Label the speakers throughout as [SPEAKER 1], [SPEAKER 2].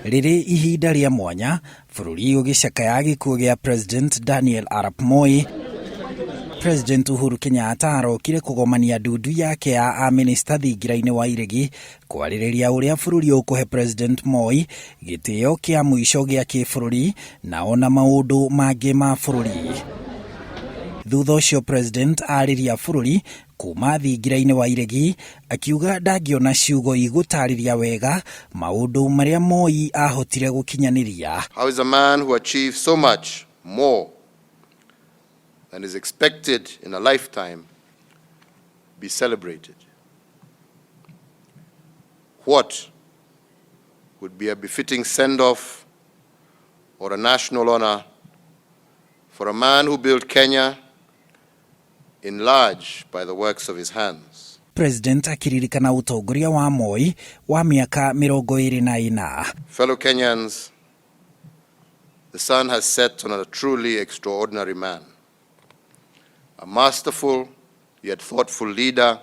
[SPEAKER 1] Riri ihinda rĩa mwanya, bururi ugicakaya gikuu gĩa President Daniel Arap Moi. President Uhuru Kenyatta acokire kugomania ndundu yake ya minister thingira-ini wa iregi kwarĩrĩria uria bururi ukuhe President Moi gitio kia mwisho gia kĩbũrũri na ona maundu mangi ma bururi. Thutha ũcio President ariria bururi kuma thingira-ini wa iregi akiuga ndangiona ciugo igũtarĩria wega maundu maria Moi ahotire gukinyaniria.
[SPEAKER 2] How is a man who achieved so much more than is expected in a lifetime be celebrated? What would be a befitting send-off or a national honor for a man who built Kenya in large by the works of his hands?
[SPEAKER 1] President akimuririkana utongoria wa Moi wa miaka 24.
[SPEAKER 2] Fellow Kenyans, the sun has set on a truly extraordinary man. A masterful yet thoughtful leader,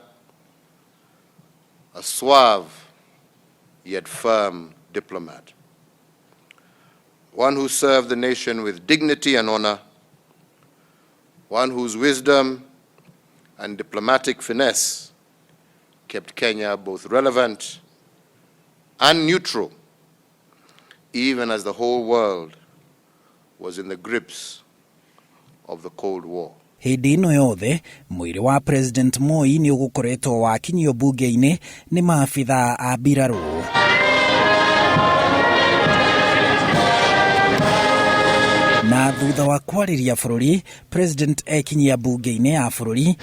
[SPEAKER 2] a suave yet firm diplomat, one who served the nation with dignity and honor, one whose wisdom and diplomatic finesse kept Kenya both relevant and neutral, even as the whole world was in the grips of the Cold War.
[SPEAKER 1] Hindi ino yothe, mwiri wa President Moi ni ugukoretwo wakinyio mbunge-ini ni maabitha a mbiraru. Na thutha wa kwarĩria bururi, President ekinyia mbunge-ini ya bururi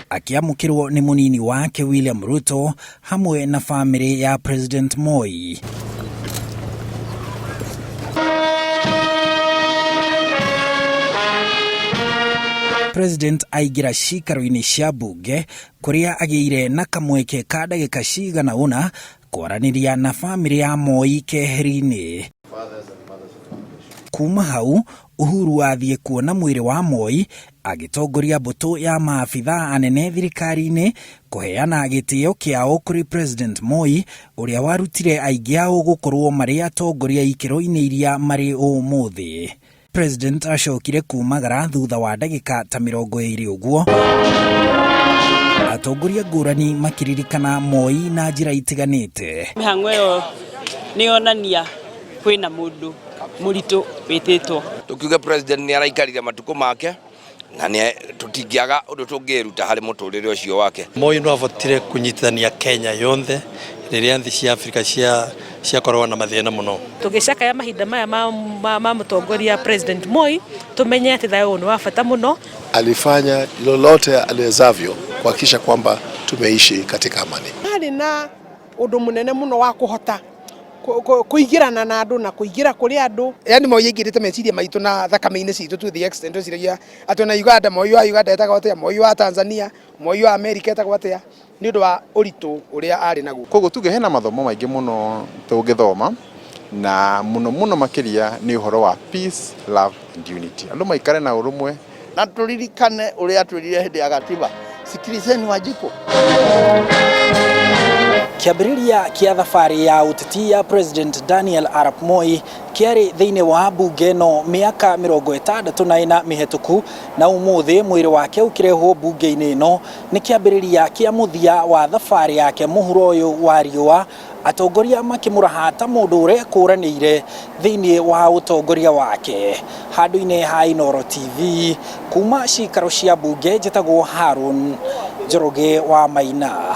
[SPEAKER 1] akiamukirwo ni munini wake William Ruto hamwe na family ya President Moi. President aigira ciikaroini cia mbunge kuria agiire na kamweke ka ndagĩka cigana ũna kwaraniria na family ya Moi keheri-ini. Kuma hau, Uhuru athie kuona mwiri wa Moi agitongoria mbũtũ ya maabitha anene thirikari-ini kuheana gitio kiao kuri President Moi uria warutire aingĩ ao gukorwo mari atongoria ciikaroini iria mari umuthi. President acokire kumagara thutha wa ndagĩka ta 20 ũguo. Atongoria ngurani makiririkana Moi na njĩra itiganĩte.
[SPEAKER 3] Mihango ĩyo nĩ onania kwĩna mũndũ mũritũ wĩtĩtwo.
[SPEAKER 4] Tukiuga President nĩ araikarire matuko make na nĩ tutingiaga ũndũ tũngĩruta harĩ mũtũrĩre ũcio wake.
[SPEAKER 5] Moi no avotire kunyitithania Kenya yonthe rĩrĩa nthi cia Afrika ciakorwo na mathĩna muno.
[SPEAKER 6] Tugicakaya mahinda maya ma mutongoria President Moi tumenye ati thayũ nĩ wa bata muno.
[SPEAKER 7] Alifanya lolote aliwezavyo kuhakikisha kwamba tumeishi katika amani.
[SPEAKER 8] Hali na ũndũ munene muno wa kuhota kuigirana na andu na kuigira kuri andu. Yani Moi aigirite meciria maitu na thakame-ini citu to the extent ciragia atu na Uganda, Moi wa Uganda etagwo atia, Moi wa Tanzania, Moi wa America etagwo atia, ni undu wa uritu uria ari naguo.
[SPEAKER 9] Koguo tuge hena mathomo maingi muno tungithoma na muno makiria ni uhoro wa peace, love and unity. Andu maikare na urumwe
[SPEAKER 10] na turirikane uria twirire hindi ya gatiba. Sikilizeni Wanjiku.
[SPEAKER 1] Kiambĩrĩria kia thabarĩ ya ũteti ya President Daniel Arap Moi kiarĩ thĩinĩ wa mbunge ĩno mĩaka 64 mĩhetũku, na ũmũthĩ mwĩrĩ wake ũkĩrehwo mbunge-inĩ ĩno nĩ kĩambĩrĩria kia mũthia wa thabarĩ yake mũhuro ũyũ wa riũa, atongoria makĩmũraha ta mũndũ ũrekuraniire thĩinĩ wa ũtongoria wake. Handũ-inĩ ha Inooro TV kuma ciikaro cia mbunge njĩtagwo Harun Njoroge wa Maina.